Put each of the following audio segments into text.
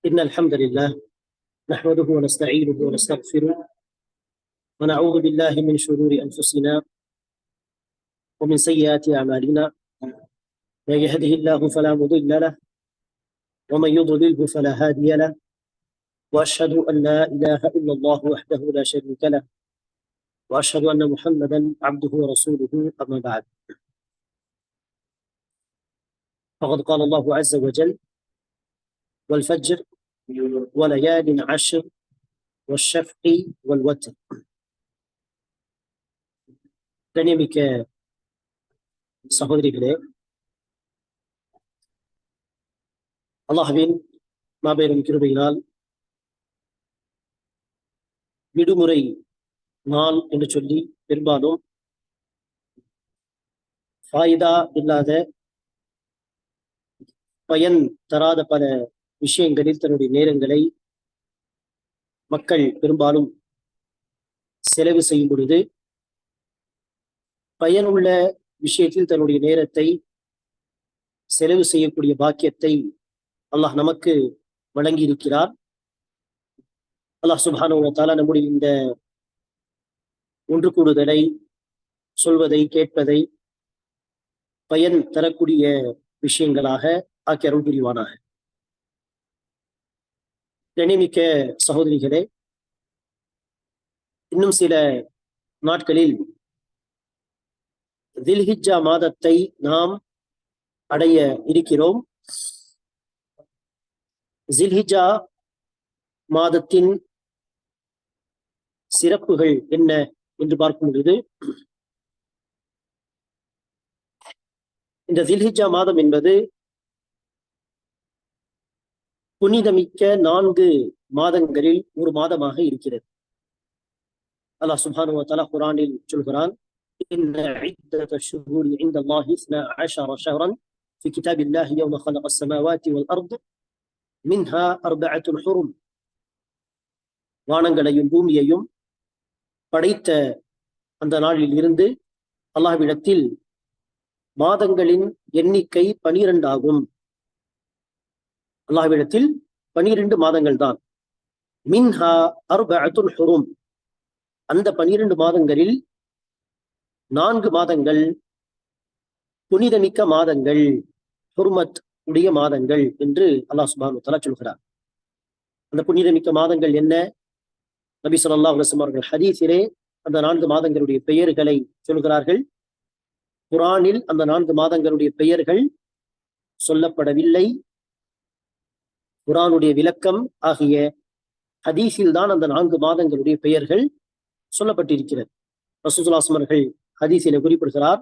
إن الحمد لله نحمده ونستعينه ونستغفره ونعوذ بالله من شرور أنفسنا ومن سيئات أعمالنا. من يهده الله فلا مضل له ومن يضلله فلا هادي له، وأشهد أن لا إله إلا الله وحده لا شريك له، وأشهد أن محمدا عبده ورسوله. أما بعد، فقد قال الله عز وجل: والفجر وليال عشر والشفق والوتر. கண்ணியமிக்க சகோதரிகளே, அல்லாஹ்வின் மாபெரும் கிருபையினால் விடுமுறை நாள் என்று சொல்லி பெரும்பாலும் ஃபாயிதா இல்லாத, பயன் தராத பல விஷயங்களில் தன்னுடைய நேரங்களை மக்கள் பெரும்பாலும் செலவு செய்யும் பொழுது, பயனுள்ள விஷயத்தில் தன்னுடைய நேரத்தை செலவு செய்யக்கூடிய பாக்கியத்தை அல்லாஹ் நமக்கு வழங்கி இருக்கிறார். அல்லாஹ் சுப்ஹானஹு வ தஆலா நம்முடைய இந்த ஒன்று கூடுதலை, சொல்வதை, கேட்பதை பயன் தரக்கூடிய விஷயங்களாக ஆக்கி அருள் புரிவானாக. கண்ணியமிக்க சகோதரிகளே, இன்னும் சில நாட்களில் தில்ஹிஜ்ஜா மாதத்தை நாம் அடைய இருக்கிறோம். தில்ஹிஜ்ஜா மாதத்தின் சிறப்புகள் என்ன என்று பார்க்கும் பொழுது, இந்த தில்ஹிஜ்ஜா மாதம் என்பது புனிதமிக்க 4 மாதங்களில் ஒரு மாதமாக இருக்கிறது. அல்லாஹ் சுப்ஹானஹு வ தஆலா குர்ஆனில் சொல்கிறான்: إن عدة الشهور عند الله 12 شهرا في كتاب الله يوم خلق السماوات والأرض منها 4 حرم. வானங்களையும் பூமியையும் படைத்த அந்த நாளில் இருந்து அல்லாஹ்விடத்தில் மாதங்களின் எண்ணிக்கை 12 ஆகும். அல்லாஹ்விடத்தில் 12 மாதங்கள் தான். மின்ஹா 4 ஹுரும், அந்த 12 மாதங்களில் 4 மாதங்கள் புனிதமிக்க மாதங்கள், ஹுர்மத் உடைய மாதங்கள் என்று அல்லாஹ் சுப்ஹானஹு வ தஆலா சொல்கிறார். அந்த புனிதமிக்க மாதங்கள் என்ன? நபி ஸல்லல்லாஹு அலைஹி வஸல்லம் அவர்கள் ஹதீஸிலே அந்த 4 மாதங்களுடைய பெயர்களை சொல்கிறார்கள். குர்ஆனில் அந்த 4 மாதங்களுடைய பெயர்கள் சொல்லப்படவில்லை. குர்ஆனுடைய விளக்கம் ஆகிய ஹதீஸில் தான் அந்த 4 மாதங்களுடைய பெயர்கள் சொல்லப்பட்டிருக்கிறது. ரசூலுல்லாஹி ஸல்லல்லாஹு அலைஹி வஸல்லம் அவர்கள் ஹதீஸிலே குறிப்பிடுகிறார்: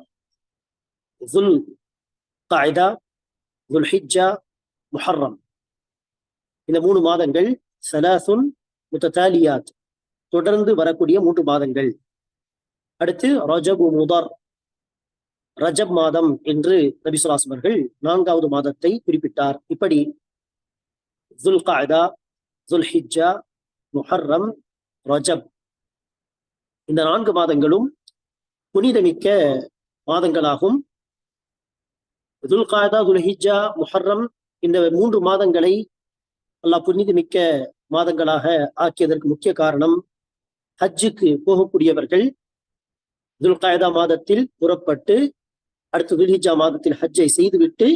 துல் கஅதா, துல் ஹிஜ்ஜா, முஹர்ரம். இந்த 3 மாதங்கள் ஸலாசுன் முத்ததாலியாத், தொடர்ந்து வரக்கூடிய 3 மாதங்கள். அடுத்து ரஜப் முதர், ரஜப் மாதம் என்று நபி ஸல்லல்லாஹு அலைஹி வஸல்லம் அவர்கள் 4வது மாதத்தை குறிப்பிட்டார். இப்படி துல் கஅதா, துல் ஹிஜ்ஜா, முஹர்ரம், ரஜப், இந்த 4 மாதங்களும் புனிதமிக்க மாதங்களாகும். துல் கஅதா, துல் ஹிஜ்ஜா, முஹர்ரம், இந்த 3 மாதங்களை அல்லாஹ் புனிதமிக்க மாதங்களாக ஆக்கியதற்கு முக்கிய காரணம், ஹஜ்ஜுக்கு போகக்கூடியவர்கள் துல் கஅதா மாதத்தில் புறப்பட்டு அடுத்து துல் ஹிஜ்ஜா மாதத்தில் ஹஜ்ஜை செய்துவிட்டு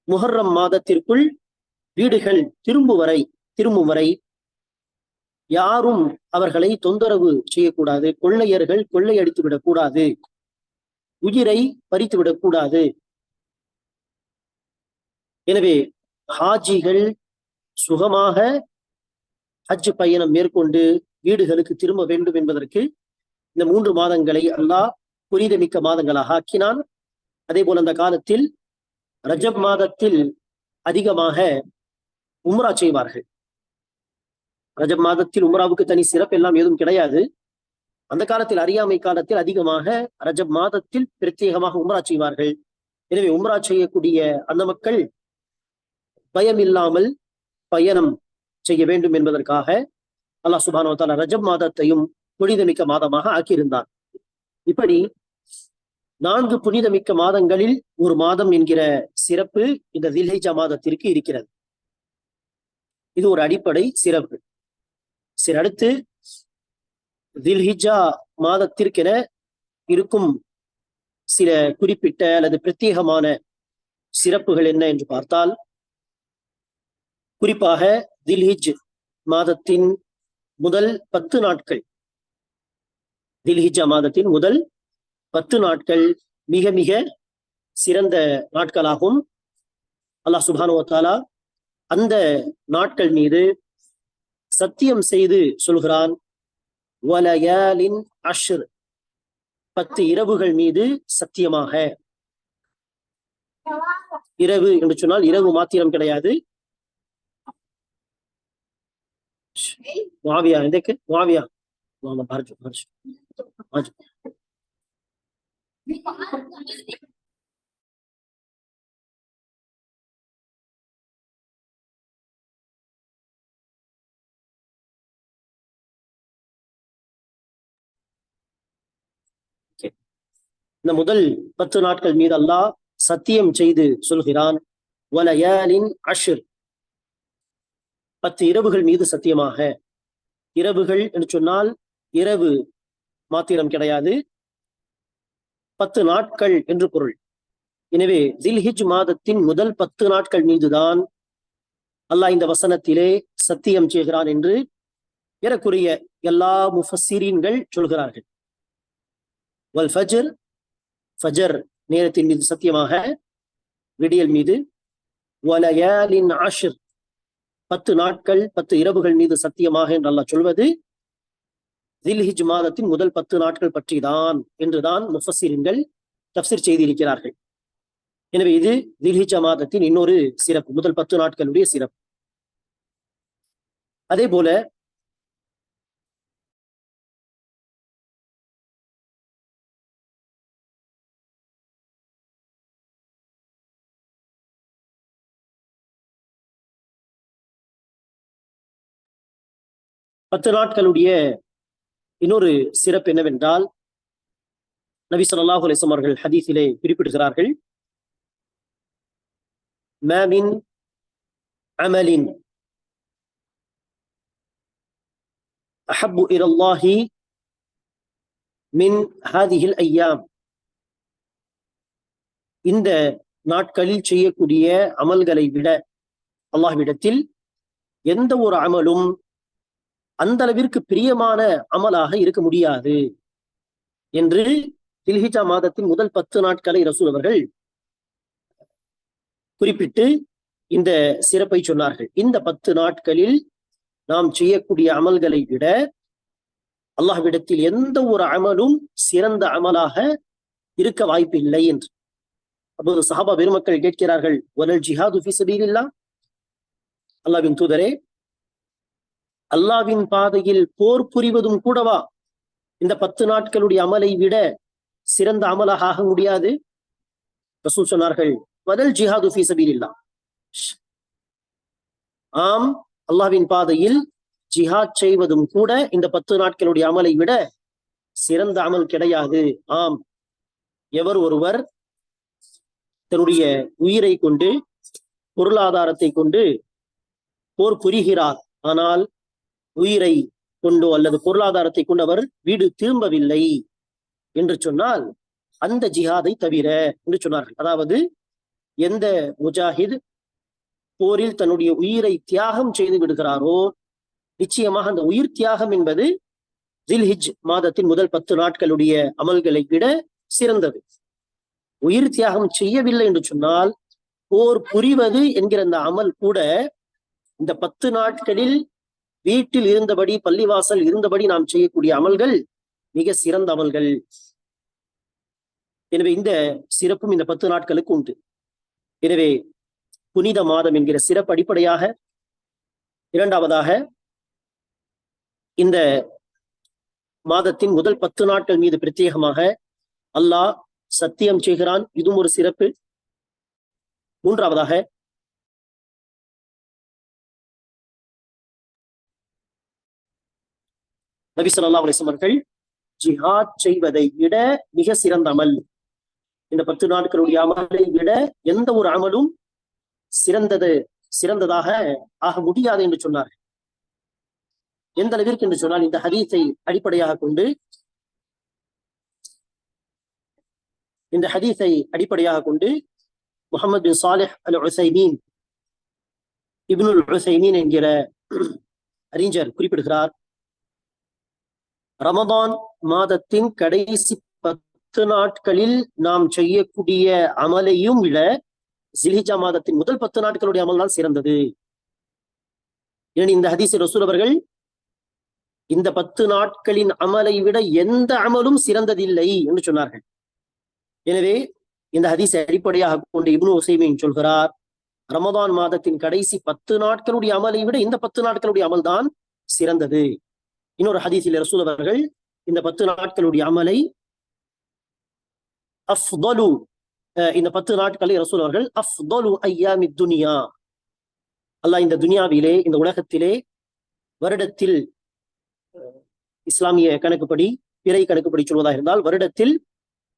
முஹர்ரம் மாதத்திற்குள் வீடுகள் திரும்பும் வரை யாரும் அவர்களை தொந்தரவு செய்யக்கூடாது, கொள்ளையர்கள் கொள்ளையடித்து விடக்கூடாது, உயிரை பறித்து விடக்கூடாது. எனவே ஹாஜிகள் சுகமாக ஹஜ் பயணம் மேற்கொண்டு வீடுகளுக்கு திரும்ப வேண்டும் என்பதற்கு இந்த 3 மாதங்களை அல்லாஹ் புனிதமிக்க மாதங்களாக ஆக்கினான். அதே போல அந்த காலத்தில் ரஜப் மாதத்தில் அதிகமாக உம்ரா செய்வார்கள். ரஜப் மாதத்தில் உம்ராவுக்கு தனி சிறப்பு எல்லாம் எதுவும் கிடையாது. அந்த காலத்தில், அறியாமை காலத்தில் அதிகமாக ரஜப் மாதத்தில் பிரத்யேகமாக உம்ரா செய்வார்கள். எனவே உம்ரா செய்யக்கூடிய அந்த மக்கள் பயம் இல்லாமல் பயணம் செய்ய வேண்டும் என்பதற்காக அல்லாஹ் சுப்ஹானஹு வ தஆலா ரஜப் மாதத்தையும் புனிதமிக்க மாதமாக ஆக்கியிருந்தார். இப்படி 4 புனிதமிக்க மாதங்களில் ஒரு மாதம் என்கிற சிறப்பு இந்த தில்ஹிஜ்ஜா மாதத்திற்கு இருக்கிறது. இது ஒரு அடிப்படை சிறப்பு. சரி, அடுத்து தில்ஹிஜா மாதத்திற்கென இருக்கும் சில குறிப்பிட்ட அல்லது பிரத்யேகமான சிறப்புகள் என்ன என்று பார்த்தால், குறிப்பாக தில்ஹிஜ் மாதத்தின் முதல் 10 நாட்கள், தில்ஹிஜா மாதத்தின் முதல் 10 நாட்கள் மிக மிக சிறந்த நாட்களாகும். அல்லாஹ் சுப்ஹானஹு வ தஆலா அந்த நாட்கள் மீது சத்தியம் செய்து சொல்கிறான், வலயாலின் அஷ்ர், 10 இரவுகள் மீது சத்தியமாக. இரவு என்று சொன்னால் இரவு மாத்திரம் கிடையாது. மாவியா எதற்கு மாவியா இந்த முதல் 10 நாட்கள் மீது அல்லாஹ் சத்தியம் செய்து சொல்கிறான், வலயாலின் அஷ்ர், 10 இரவுகள் மீது சத்தியமாக. இரவுகள் என்று சொன்னால் இரவு மாத்திரம் கிடையாது, 10 நாட்கள் என்று பொருள். எனவே தில்ஹிஜ் மாதத்தின் முதல் 10 நாட்கள் மீதுதான் அல்லாஹ் இந்த வசனத்திலே சத்தியம் செய்கிறான் என்று ஏறக்குறைய எல்லா முஃபஸ்ஸிரீன்கள் சொல்கிறார்கள். வல் ஃபஜ்ர், ஃபஜர் நேரத்தின் மீது சத்தியமாக, விடியல் மீது. வலயாலின் அஷ்ர், 10 நாட்கள் 10 இரவுகள் மீது சத்தியமாக என்று அல்லாஹ் சொல்வது தில்ஹிஜ் மாதத்தின் முதல் 10 நாட்கள் பற்றிதான் என்றுதான் முஃபஸ்ஸிரீன்கள் தஃப்ஸீர் செய்திருக்கிறார்கள். எனவே இது தில்ஹிஜ் மாதத்தின் இன்னொரு சிறப்பு, முதல் 10 நாட்களுடைய சிறப்பு. அதே போல பத்து நாட்களுடைய இன்னொரு சிறப்பு என்னவென்றால், நபி ஸல்லல்லாஹு அலைஹி வஸல்லம் அவர்கள் ஹதீஸிலே குறிப்பிடுகிறார்கள், மா மின் அமலின் அஹப்பு இலல்லாஹி மின் ஹாதிஹில் ஐயாம், இந்த நாட்களில் செய்யக்கூடிய அமல்களை விட அல்லாஹ்விடத்தில் எந்த ஒரு அமலும் அந்த அளவிற்கு பிரியமான அமலாக இருக்க முடியாது என்று தில்ஹிஜா மாதத்தின் முதல் 10 நாட்களை ரசூல் அவர்கள் குறிப்பிட்டு இந்த சிறப்பை சொன்னார்கள். இந்த 10 நாட்களில் நாம் செய்யக்கூடிய அமல்களை விட அல்லாஹ்விடத்தில் எந்த ஒரு அமலும் சிறந்த அமலாக இருக்க வாய்ப்பில்லை என்று. அப்போது சஹாபா பெருமக்கள் கேட்கிறார்கள், வலல் ஜிஹாது ஃபீ ஸபீலில்லாஹ், அல்லாஹ்வின் தூதரே, அல்லாஹ்வின் பாதையில் போர் புரிவதும் கூடவா இந்த 10 நாட்களுடைய அமலை விட சிறந்த அமலாக ஆக முடியாது? ரசூல் சொன்னார்கள், வலல் ஜிஹாது ஃபீ ஸபீலில்லாஹ், ஆம், அல்லாஹ்வின் பாதையில் ஜிஹாத் செய்வதும் கூட இந்த 10 நாட்களுடைய அமலை விட சிறந்த அமல் கிடையாது. ஆம், எவர் ஒருவர் தன்னுடைய உயிரை கொண்டு பொருளாதாரத்தை கொண்டு போர் புரிகிறார், ஆனால் உயிரை கொண்டோ அல்லது பொருளாதாரத்தை கொண்டு அவர் வீடு திரும்பவில்லை என்று சொன்னால் அந்த ஜிஹாதை தவிர என்று சொன்னார்கள். அதாவது எந்த முஜாஹித் போரில் தன்னுடைய உயிரை தியாகம் செய்து விடுகிறாரோ, நிச்சயமாக அந்த உயிர் தியாகம் என்பது தில்ஹிஜ் மாதத்தின் முதல் 10 நாட்களுடைய அமல்களை விட சிறந்தது. உயிர் தியாகம் செய்யவில்லை என்று சொன்னால் போர் புரிவது என்கிற அந்த அமல் கூட இந்த 10 நாட்களில் வீட்டில் இருந்தபடி பள்ளிவாசல் இருந்தபடி நாம் செய்யக்கூடிய அமல்கள் மிக சிறந்த அமல்கள். எனவே இந்த சிறப்பும் இந்த 10 நாட்களுக்கு உண்டு. எனவே புனித மாதம் என்கிற சிறப்பு அடிப்படையாக, இரண்டாவதாக இந்த மாதத்தின் முதல் 10 நாட்கள் மீது பிரத்யேகமாக அல்லாஹ் சத்தியம் செய்கிறான், இதுவும் ஒரு சிறப்பு. மூன்றாவதாக நபி ஸல்லல்லாஹு அலைஹி வஸல்லம் அவர்கள் ஜிஹாத் செய்வதை விட மிக சிறந்த அமல், இந்த 10 நாட்களுடைய அமலை விட எந்த ஒரு அமலும் சிறந்ததாக ஆக முடியாது என்று சொன்னார். எந்த அளவிற்கு என்று சொன்னால், இந்த ஹதீஸை அடிப்படையாக கொண்டு முஹம்மது பின் சாலிஹ் அல் உசைமீன் இப்னுல் உசைமீன் என்கிற அறிஞர் குறிப்பிடுகிறார், ரமதான் மாதத்தின் கடைசி 10 நாட்களில் நாம் செய்யக்கூடிய அமலையும் விட ஜில்ஹிஜா மாதத்தின் முதல் 10 நாட்களுடைய அமல் தான் சிறந்தது. ஏன் இந்த ஹதீஸை ரசூல் அவர்கள் இந்த 10 நாட்களின் அமலை விட எந்த அமலும் சிறந்ததில்லை என்று சொன்னார்கள். எனவே இந்த ஹதீஸை அடிப்படையாக கொண்டு இப்னு உசைமீன் சொல்கிறார், ரமதான் மாதத்தின் கடைசி 10 நாட்களுடைய அமலை விட இந்த 10 நாட்களுடைய அமல் தான் சிறந்தது. இன்னொரு ஹதீஸில் ரசூல் அவர்கள் இந்த 10 நாட்களுடைய அமலை அஃதலு, இந்த 10 நாட்களை ரசூல் அவர்கள் அஃதலு ஐயாமி துனியா, அல்லாஹ் இந்த துனியாவிலே, இந்த உலகத்திலே வருடத்தில் இஸ்லாமிய கணக்குப்படி, பிறை கணக்குப்படி சொல்வதாக இருந்தால் வருடத்தில்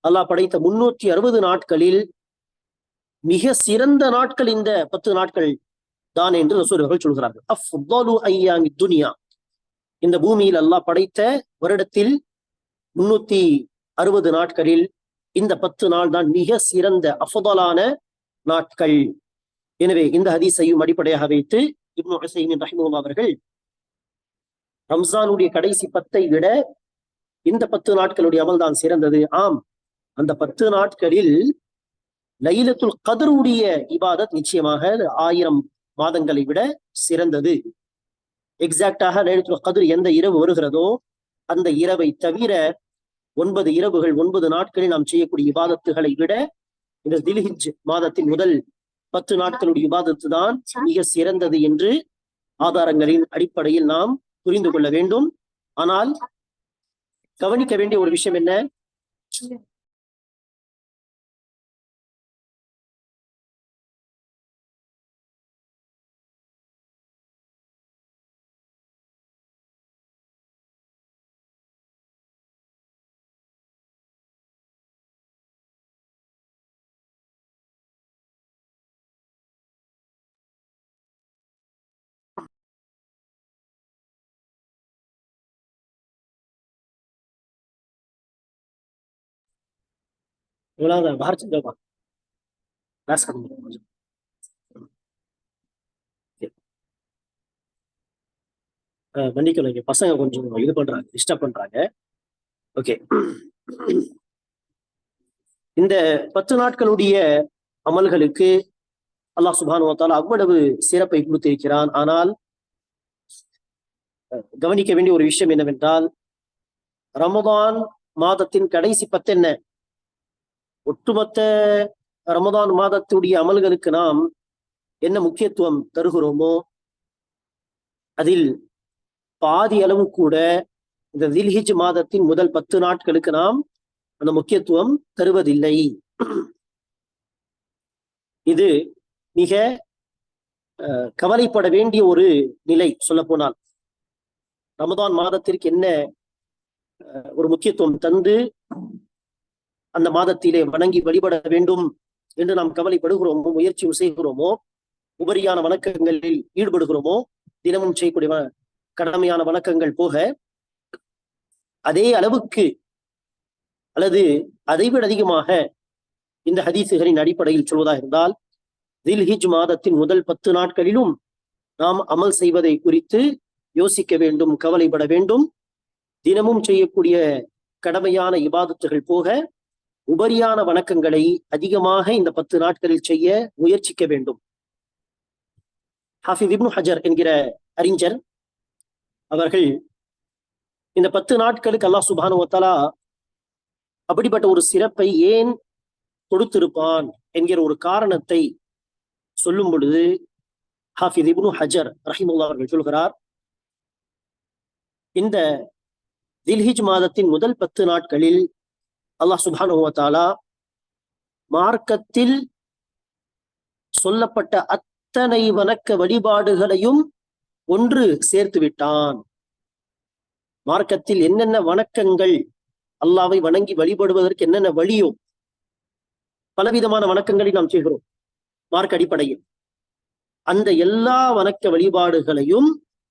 அல்லாஹ் படைத்த 360 நாட்களில் மிக சிறந்த நாட்கள் இந்த 10 நாட்கள் தான் என்று ரசூல் அவர்கள் சொல்கிறார்கள். அஃதலு ஐயாமி துனியா, இந்த பூமியில் அல்லாஹ் படைத்த வருடத்தில் 360 நாட்களில் இந்த 10 நாள் தான் மிக சிறந்த அஃதலான நாட்கள். எனவே இந்த ஹதீஸையும் அடிப்படையாக வைத்து இப்னு உசைமீன் ரஹிமஹுல்லாஹ் அவர்கள் ரம்ஜானுடைய கடைசி 10ஐ விட இந்த 10 நாட்களுடைய அமல் தான் சிறந்தது. ஆம், அந்த 10 நாட்களில் லைலத்துல் கத்ருடைய இபாதத் நிச்சயமாக 1000 மாதங்களை விட சிறந்தது. எக்ஸாக்டாக லைலத்துல் கத்ர் எந்த இரவு வருகிறதோ அந்த இரவை தவிர 9 இரவுகள் 9 நாட்களில் நாம் செய்யக்கூடிய இபாதத்துகளை விட இந்த தில்ஹிஜ் மாதத்தின் முதல் 10 நாட்களுடைய இபாதத்து தான் மிக சிறந்தது என்று ஆதாரங்களின் அடிப்படையில் நாம் புரிந்து கொள்ள வேண்டும். ஆனால் கவனிக்க வேண்டிய ஒரு விஷயம் என்ன, बाहर चल जाओ, क्लास खत्म। மன்னிக்கணும், இங்க பசங்க கொஞ்சம் இது பண்றாங்க, டிஸ்டர்ப் பண்றாங்க. ஓகே, இந்த 10 நாட்களுடைய அமல்களுக்கு அல்லாஹ் சுப்ஹானஹு வ தஆலா அவ்வளவு சிறப்பை கொடுத்திருக்கிறான். ஆனால் கவனிக்க வேண்டிய ஒரு விஷயம் என்னவென்றால், ரமதான் மாதத்தின் கடைசி 10 என்ன, ஒட்டுமொத்த ரமதான் மாதத்துடைய அமல்களுக்கு நாம் என்ன முக்கியத்துவம் தருகிறோமோ அதில் பாதி அளவு கூட இந்த தில்ஹிஜ் மாதத்தின் முதல் 10 நாட்களுக்கு நாம் அந்த முக்கியத்துவம் தருவதில்லை. இது மிக கவலைப்பட வேண்டிய ஒரு நிலை. சொல்ல போனால் ரமதான் மாதத்திற்கு என்ன ஒரு முக்கியத்துவம் தந்து அந்த மாதத்திலே வணங்கி வழிபட வேண்டும் என்று நாம் கவலைப்படுகிறோமோ, முயற்சி செய்கிறோமோ, உபரியான வணக்கங்களில் ஈடுபடுகிறோமோ, தினமும் செய்யக்கூடிய கடமையான வணக்கங்கள் போக அதே அளவுக்கு அல்லது அதைவிட அதிகமாக இந்த ஹதீசுகளின் அடிப்படையில் சொல்வதாக இருந்தால், தில்ஹிஜ் மாதத்தின் முதல் 10 நாட்களிலும் நாம் அமல் செய்வதை குறித்து யோசிக்க வேண்டும், கவலைப்பட வேண்டும். தினமும் செய்யக்கூடிய கடமையான இபாதத்துகள் போக உபரியான வணக்கங்களை அதிகமாக இந்த 10 நாட்களில் செய்ய முயற்சிக்க வேண்டும். ஹாஃபிஸ் இப்னு ஹஜர் என்கிற அறிஞர் அவர்கள் இந்த 10 நாட்களுக்கு அல்லாஹ் சுப்ஹானஹு வ தஆலா அப்படிப்பட்ட ஒரு சிறப்பை ஏன் கொடுத்திருப்பான் என்கிற ஒரு காரணத்தை சொல்லும் பொழுது ஹாஃபிஸ் இப்னு ஹஜர் ரஹிமஹுல்லாஹ் அவர்கள் சொல்கிறார், இந்த தில்ஹிஜ் மாதத்தின் முதல் 10 நாட்களில் அல்லாஹ் சுப்ஹானஹு வ தஆலா மார்க்கத்தில் சொல்லப்பட்ட அத்தனை வணக்க வழிபாடுகளையும் ஒன்று சேர்த்து விட்டான். மார்க்கத்தில் என்னென்ன வணக்கங்கள், அல்லாஹ்வை வணங்கி வழிபடுவதற்கு என்னென்ன வழியோ, பலவிதமான வணக்கங்களை நாம் செய்கிறோம் மார்க்க அடிப்படையில். அந்த எல்லா வணக்க வழிபாடுகளையும்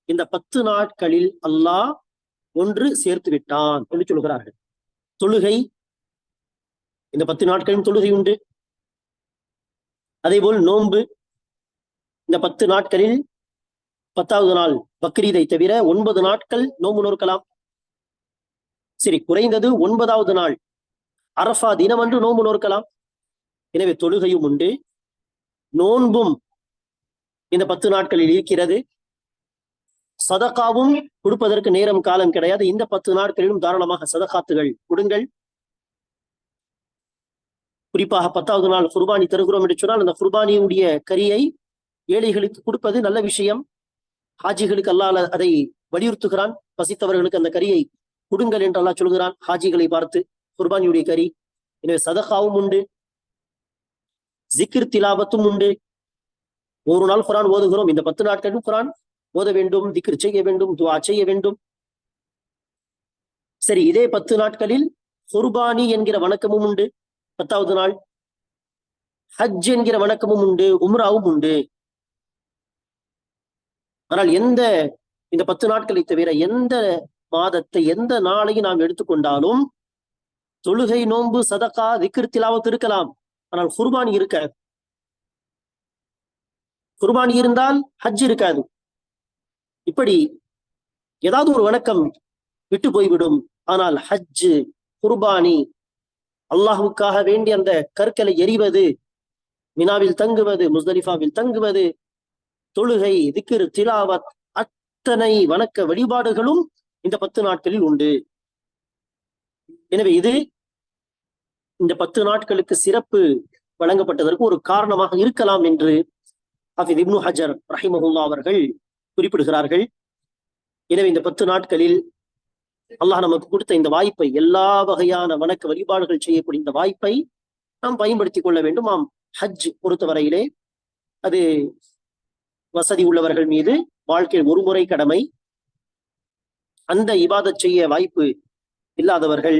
இந்த 10 நாட்களில் அல்லாஹ் ஒன்று சேர்த்து விட்டான் என்று சொல்கிறார்கள். தொழுகை, இந்த 10 நாட்களின் தொழுகை உண்டு. அதே போல் நோன்பு, இந்த 10 நாட்களில் 10வது நாள் பக்ரீதை தவிர 9 நாட்கள் நோன்பு நோக்கலாம். சரி, குறைந்தது 9வது நாள் அரஃபா தினமன்று நோன்பு நோக்கலாம். எனவே தொழுகையும் உண்டு, நோன்பும் இந்த 10 நாட்களில் இருக்கிறது. சதகாவும் கொடுப்பதற்கு நேரம் காலம் கிடையாது. இந்த 10 நாட்களிலும் தாராளமாக சதகாத்துகள் கொடுங்கள். குறிப்பாக 10வது நாள் குர்பானி தருகிறோம் என்று சொன்னால் அந்த குர்பானியுடைய கரியை ஏழைகளுக்கு கொடுப்பது நல்ல விஷயம். ஹாஜிகளுக்கு அல்லாஹ் அதை வலியுறுத்துகிறான். பசித்தவர்களுக்கு அந்த கரியை கொடுங்கள் என்று அல்லாஹ் சொல்கிறான் ஹாஜிகளை பார்த்து, குர்பானியுடைய கரி. எனவே சதகாவும் உண்டு, ஜிக்ர் திலாவத்தும் உண்டு. ஒரு நாள் குரான் ஓதுகிறோம், இந்த 10 நாட்களும் குரான் ஓத வேண்டும், திக்ர் செய்ய வேண்டும், துஆ செய்ய வேண்டும். சரி, இதே 10 நாட்களில் குர்பானி என்கிற வணக்கமும் உண்டு. 10வது நாள் ஹஜ் என்கிற வணக்கமும் உண்டு, உம்ராவும் உண்டு. ஆனால் இந்த 10 நாட்களை தவிர எந்த மாதத்தை, எந்த நாளையும் நாம் எடுத்துக்கொண்டாலும் தொழுகை, நோன்பு, சதகா, திக்ர், திலாவத் இருக்கலாம். ஆனால் குர்பானி இருக்காது. குர்பானி இருந்தால் ஹஜ் இருக்காது. இப்படி ஏதாவது ஒரு வணக்கம் விட்டு போய்விடும். ஆனால் ஹஜ், குர்பானி, அல்லாஹுக்காக வேண்டி அந்த கற்களை எறிவது, மினாவில் தங்குவது, முஸ்தலிஃபாவில் தங்குவது, தொழுகை, திக்ர், திலாவத், அத்தனை வணக்க வழிபாடுகளும் இந்த 10 நாட்களில் உண்டு. எனவே இது இந்த 10 நாட்களுக்கு சிறப்பு வழங்கப்பட்டதற்கு ஒரு காரணமாக இருக்கலாம் என்று ஹாஃபிஸ் இப்னு ஹஜர் ரஹிமஹுல்லாஹ் அவர்கள் குறிப்பிடுகிறார்கள். எனவே இந்த 10 நாட்களில் அல்லாஹ் நமக்கு கொடுத்த இந்த வாய்ப்பை, எல்லா வகையான வணக்க வழிபாடுகள் செய்யக்கூடிய இந்த வாய்ப்பை நாம் பயன்படுத்திக் கொள்ள வேண்டும். ஹஜ் பொறுத்தவரையிலே அது வசதி உள்ளவர்கள் மீது வாழ்க்கையில் ஒரு முறை கடமை. அந்த இபாதத் செய்ய வாய்ப்பு இல்லாதவர்கள்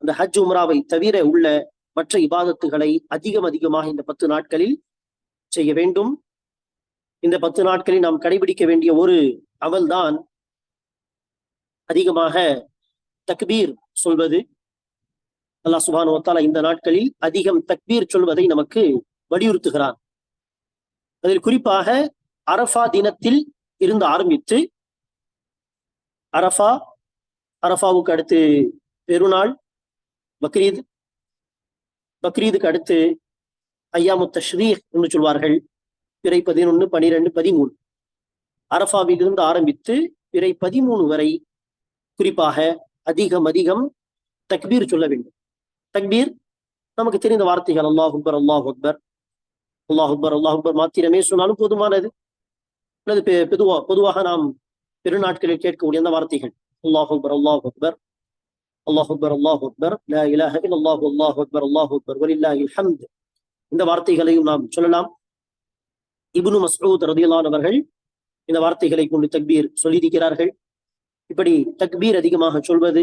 அந்த ஹஜ் உம்ராவை தவிர உள்ள மற்ற இபாதத்துகளை அதிகமாக இந்த 10 நாட்களில் செய்ய வேண்டும். இந்த 10 நாட்களில் நாம் கடைபிடிக்க வேண்டிய ஒரு அமல்தான் அதிகமாக தக்பீர் சொல்வது. அல்லாஹ் சுப்ஹானஹு வ தஆலா இந்த நாட்களில் அதிகம் தக்பீர் சொல்வதை நமக்கு வலியுறுத்துகிறான். அதில் குறிப்பாக அரஃபா தினத்தில் இருந்து ஆரம்பித்து அரஃபாவுக்கு அடுத்து பெருநாள், பக்ரீதுக்கு அடுத்து ஐயாமு தஷ்ரீக் என்று சொல்வார்கள். பிறை 11, 12, 13 அரஃபாவில் இருந்து ஆரம்பித்து பிறை 13 வரை குறிப்பாக அதிகம் தக்பீர் சொல்ல வேண்டும். தக்பீர் நமக்கு தெரிந்த வார்த்தைகள் அல்லாஹ் அக்பர், அல்லாஹ் அக்பர், அல்லாஹ் அக்பர், அல்லாஹ் அக்பர் மாத்திரமே சொன்னாலும் போதுமானது. அல்லது பொதுவாக நாம் பெருநாட்களில் கேட்கக்கூடிய அந்த வார்த்தைகள் அல்லாஹ் அக்பர், அல்லாஹ் அக்பர், அல்லாஹ் அக்பர், அல்லாஹ் அக்பர், லா இலாஹ இல்லல்லாஹ், அல்லாஹ் அக்பர், அல்லாஹ் அக்பர், வலில்லாஹில் ஹம்த். இந்த வார்த்தைகளையும் நாம் சொல்லலாம். இப்னு மஸ்ஊத் ரலியல்லாஹு அன்ஹு அவர்கள் இந்த வார்த்தைகளை கொண்டு தக்பீர் சொல்லியிருக்கிறார்கள். இப்படி தக்பீர் அதிகமாக சொல்வது,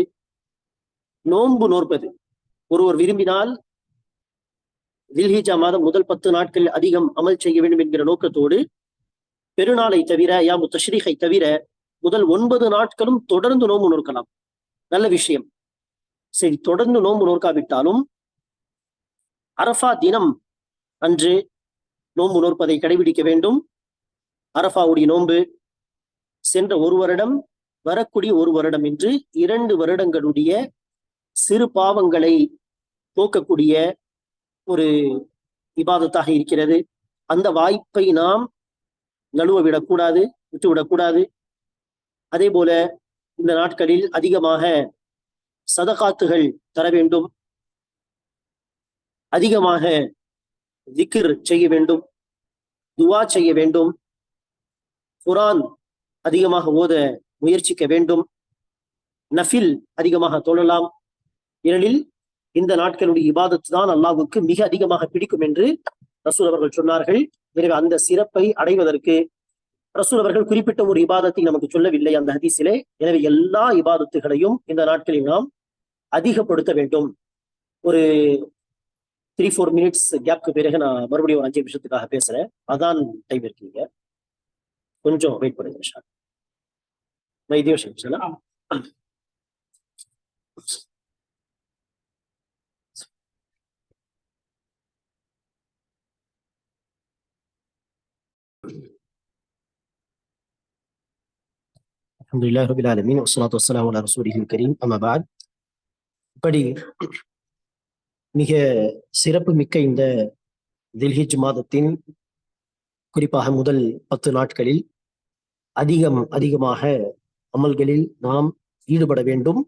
நோன்பு நோற்பது. ஒருவர் விரும்பினால் தில்ஹிஜா மாதம் முதல் 10 நாட்களில் அதிகம் அமல் செய்ய வேண்டும் என்கிற நோக்கத்தோடு பெருநாளை தவிர, ஐயாமு தஷ்ரீகை தவிர முதல் 9 நாட்களும் தொடர்ந்து நோன்பு நோக்கலாம். நல்ல விஷயம். சரி, தொடர்ந்து நோன்பு நோக்காவிட்டாலும் அரஃபா தினம் அன்று நோன்பு நோற்பதை கடைபிடிக்க வேண்டும். அரஃபாவுடைய நோன்பு சென்ற ஒரு வருடம், வரக்கூடிய ஒரு வருடம் என்று 2 வருடங்களுடைய சிறு பாவங்களை போக்கக்கூடிய ஒரு இபாதத்தாக இருக்கிறது. அந்த வாய்ப்பை நாம் நழுவ விடக்கூடாது, விட்டுவிடக்கூடாது. அதே போல இந்த நாட்களில் அதிகமாக சதகாத்துகள் தர வேண்டும், அதிகமாக திக்ர் செய்ய வேண்டும், துவா செய்ய வேண்டும், குர்ஆன் அதிகமாக ஓத முயற்சிக்க வேண்டும், நஃபில் அதிகமாக தொழலாம். ஏனெனில் இந்த நாட்களுடைய இபாதத்து தான் அல்லாஹ்வுக்கு மிக அதிகமாக பிடிக்கும் என்று ரசூல் அவர்கள் சொன்னார்கள். எனவே அந்த சிறப்பை அடைவதற்கு ரசூல் அவர்கள் குறிப்பிட்ட ஒரு இபாதத்தை நமக்கு சொல்லவில்லை அந்த ஹதீஸிலே. எனவே எல்லா இபாதத்துகளையும் இந்த நாட்களில் நாம் அதிகப்படுத்த வேண்டும். ஒரு 3-4 மினிட்ஸ் கேப்க்கு பிறகு நான் மறுபடியும் ஒரு 5 நிமிஷத்துக்காக பேசுறேன். அதான் டைம் இருக்கீங்க, கொஞ்சம் வெயிட் பண்ணுங்க ஷார். இதே விஷயம் அல்ஹம்துலில்லாஹி ரப்பில் ஆலமீன் வஸ்ஸலாத்து வஸ்ஸலாமு அலா ரசூலிஹில் கரீம் அம்மா பஅத். இப்படி மிக சிறப்பு மிக்க இந்த தில்ஹிஜ் மாதத்தின் குறிப்பாக முதல் 10 நாட்களில் அதிகமாக அமல்களில் நாம் ஈடுபட வேண்டும்.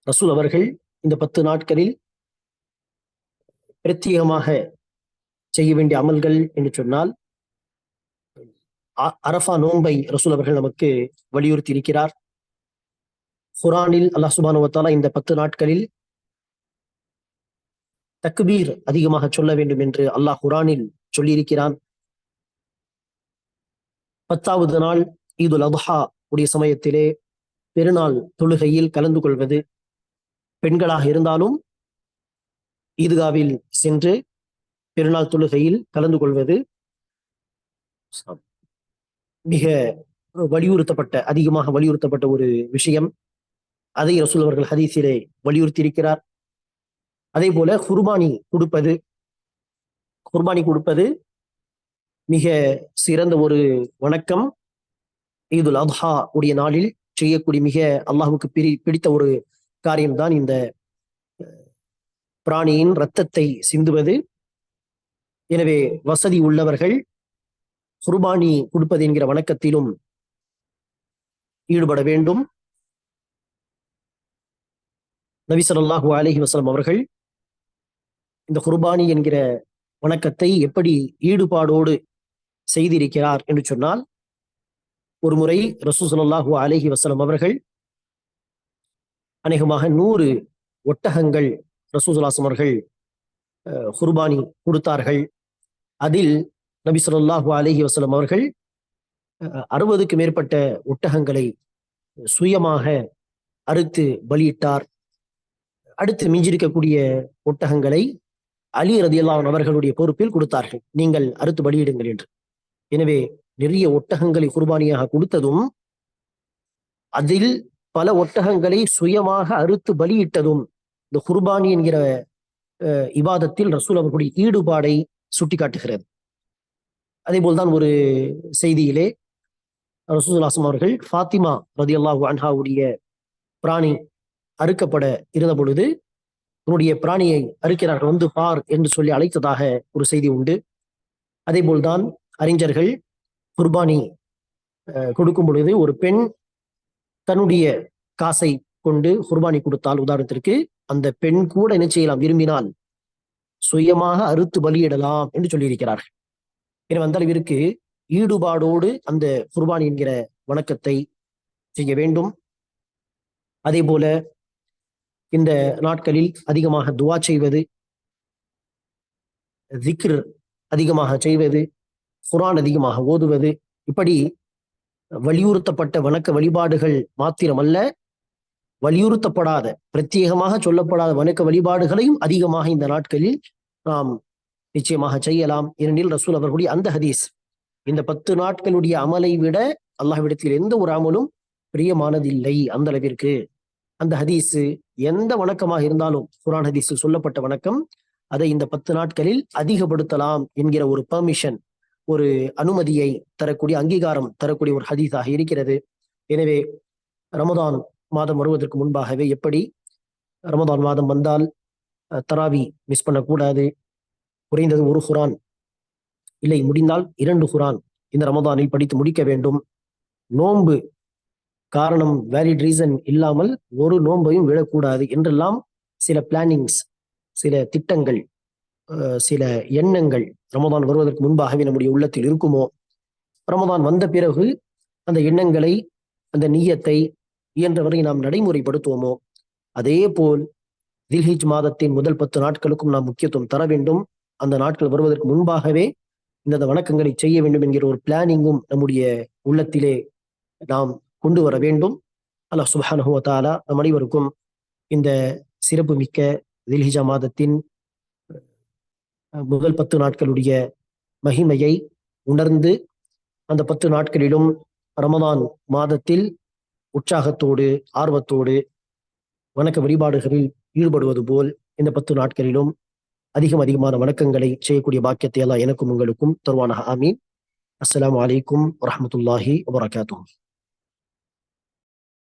ரசூல் அவர்கள் இந்த 10 நாட்களில் பிரத்யேகமாக செய்ய வேண்டிய அமல்கள் என்று சொன்னால், அரஃபா நோன்பை ரசூல் அவர்கள் நமக்கு வலியுறுத்தி இருக்கிறார். குர்ஆனில் அல்லாஹ் சுப்ஹானஹு வ தஆலா இந்த 10 நாட்களில் தக்பீர் அதிகமாக சொல்ல வேண்டும் என்று அல்லாஹ் குர்ஆனில் சொல்லியிருக்கிறான். 10வது நாள் ஈதுல் அத்ஹா உடைய சமயத்திலே பெருநாள் தொழுகையில் கலந்து கொள்வது, பெண்களாக இருந்தாலும் ஈதுகாவில் சென்று பெருநாள் தொழுகையில் கலந்து கொள்வது மிக அதிகமாக வலியுறுத்தப்பட்ட ஒரு விஷயம். அதை ரசூல் அவர்கள் ஹதீஸிலே வலியுறுத்தி இருக்கிறார். அதே போல குர்பானி கொடுப்பது மிக சிறந்த ஒரு வணக்கம். ஈதுல் அத்ஹா உடைய நாளில் செய்யக்கூடிய மிக அல்லாஹுக்கு பிடித்த ஒரு காரியம்தான் இந்த பிராணியின் இரத்தத்தை சிந்துவது. எனவே வசதி உள்ளவர்கள் குர்பானி கொடுப்பது என்கிற வணக்கத்திலும் ஈடுபட வேண்டும். நபி ஸல்லல்லாஹு அலைஹி வஸல்லம் அவர்கள் இந்த குர்பானி என்கிற வணக்கத்தை எப்படி ஈடுபாடோடு செய்திருக்கிறார் என்று சொன்னால், ஒரு முறை ரசூல் ஸல்லல்லாஹு அலைஹி வஸல்லம் அவர்கள் அநேகமாக 100 ஒட்டகங்கள் ரசூல் ஸல்லல்லாஹு அவர்கள் குர்பானி கொடுத்தார்கள். அதில் நபி ஸல்லல்லாஹு அலைஹி வஸல்லம் அவர்கள் 60க்கு மேற்பட்ட ஒட்டகங்களை சுயமாக அறுத்து பலியிட்டார். அடுத்து மிஞ்சிருக்கக்கூடிய ஒட்டகங்களை அலி ரலியல்லாஹு அன்ஹு அவர்களுடைய பொறுப்பில் கொடுத்தார்கள், நீங்கள் அறுத்து பலியிடுங்கள் என்று. எனவே நிறைய ஒட்டகங்களை குர்பானியாக கொடுத்ததும், அதில் பல ஒட்டகங்களை சுயமாக அறுத்து பலியிட்டதும் இந்த குர்பானி என்கிற இபாதத்தில் ரசூல் அவர்களுடைய ஈடுபாடை சுட்டிக்காட்டுகிறது. அதே போல்தான் ஒரு செய்தியிலே ரசூல் ஸல்லல்லாஹு அவர்கள் ஃபாத்திமா ரலியல்லாஹு அன்ஹாவுடைய பிராணி அறுக்கப்பட இருந்த பொழுது உன்னுடைய பிராணியை அறுக்கிறார்கள், வந்து பார் என்று சொல்லி அழைத்ததாக ஒரு செய்தி உண்டு. அதே போல்தான் அறிஞர்கள் குர்பானி கொடுக்கும் பொழுது ஒரு பெண் தன்னுடைய காசை கொண்டு குர்பானி கொடுத்தால், உதாரணத்திற்கு அந்த பெண் கூட என்ன செய்யலாம், விரும்பினால் சுயமாக அறுத்து பலியிடலாம் என்று சொல்லியிருக்கிறார்கள். எனவே அந்த அளவிற்கு ஈடுபாடோடு அந்த குர்பானி என்கிற வணக்கத்தை செய்ய வேண்டும். அதே போல இந்த நாட்களில் அதிகமாக துவா செய்வது, திக்ர் அதிகமாக செய்வது, குர்ஆன் அதிகமாக ஓதுவது, இப்படி வலியுறுத்தப்பட்ட வணக்க வழிபாடுகள் மாத்திரமல்ல, வலியுறுத்தப்படாத பிரத்யேகமாக சொல்லப்படாத வணக்க வழிபாடுகளையும் அதிகமாக இந்த நாட்களில் நாம் நிச்சயமாக செய்யலாம். ஏனெனில் ரசூல் அவர்களுடைய அந்த ஹதீஸ், இந்த 10 நாட்களுடைய அமலை விட அல்லாஹ்விடத்தில் எந்த ஒரு அமலும் பிரியமானதில்லை. அந்த அளவிற்கு அந்த ஹதீஸு எந்த வணக்கமாக இருந்தாலும், குர்ஆன் ஹதீஸில் சொல்லப்பட்ட வணக்கம், அதை இந்த 10 நாட்களில் அதிகப்படுத்தலாம் என்கிற ஒரு பெர்மிஷன், ஒரு அனுமதியை தரக்கூடிய, அங்கீகாரம் தரக்கூடிய ஒரு ஹதீஸாக இருக்கிறது. எனவே ரமதான் மாதம் வருவதற்கு முன்பாகவே, எப்படி ரமதான் மாதம் வந்தால் தராவி மிஸ் பண்ணக்கூடாது, குறைந்தது 1 குர்ஆன், இல்லை முடிந்தால் 2 குர்ஆன் இந்த ரமதானில் படித்து முடிக்க வேண்டும். நோன்பு காரணம், வேலிட் ரீசன் இல்லாமல் ஒரு நோன்பையும் விடக்கூடாது என்றெல்லாம் சில பிளானிங்ஸ், சில திட்டங்கள், சில எண்ணங்கள் ரமதான் வருவதற்கு முன்பாகவே நம்முடைய உள்ளத்தில் இருக்குமோ, ரமதான் வந்த பிறகு அந்த எண்ணங்களை, அந்த நிய்யத்தை இயன்றவரை நாம் நடைமுறைப்படுத்துவோமோ, அதே போல் தில்ஹிஜ் மாதத்தின் முதல் 10 நாட்களுக்கும் நாம் முக்கியத்துவம் தர வேண்டும். அந்த நாட்கள் வருவதற்கு முன்பாகவே இந்த வணக்கங்களை செய்ய வேண்டும் என்கிற ஒரு பிளானிங்கும் நம்முடைய உள்ளத்திலே நாம் கொண்டு வர வேண்டும். அல்லாஹ் சுப்ஹானஹு வ தஆலா நம் அனைவருக்கும் இந்த சிறப்பு மிக்க தில்ஹிஜா மாதத்தின் முதல் 10 நாட்களுடைய மகிமையை உணர்ந்து அந்த 10 நாட்களிலும் ரமதான் மாதத்தில் உற்சாகத்தோடு ஆர்வத்தோடு வணக்க வழிபாடுகளில் ஈடுபடுவது போல் இந்த 10 நாட்களிலும் அதிகமான வணக்கங்களை செய்யக்கூடிய பாக்கியத்தை அல்லாஹ் எனக்கும் உங்களுக்கும் தருவானாக. ஆமீன். அஸ்ஸலாமு அலைக்கும் வரஹ்மத்துல்லாஹி வபரகாத்துஹு.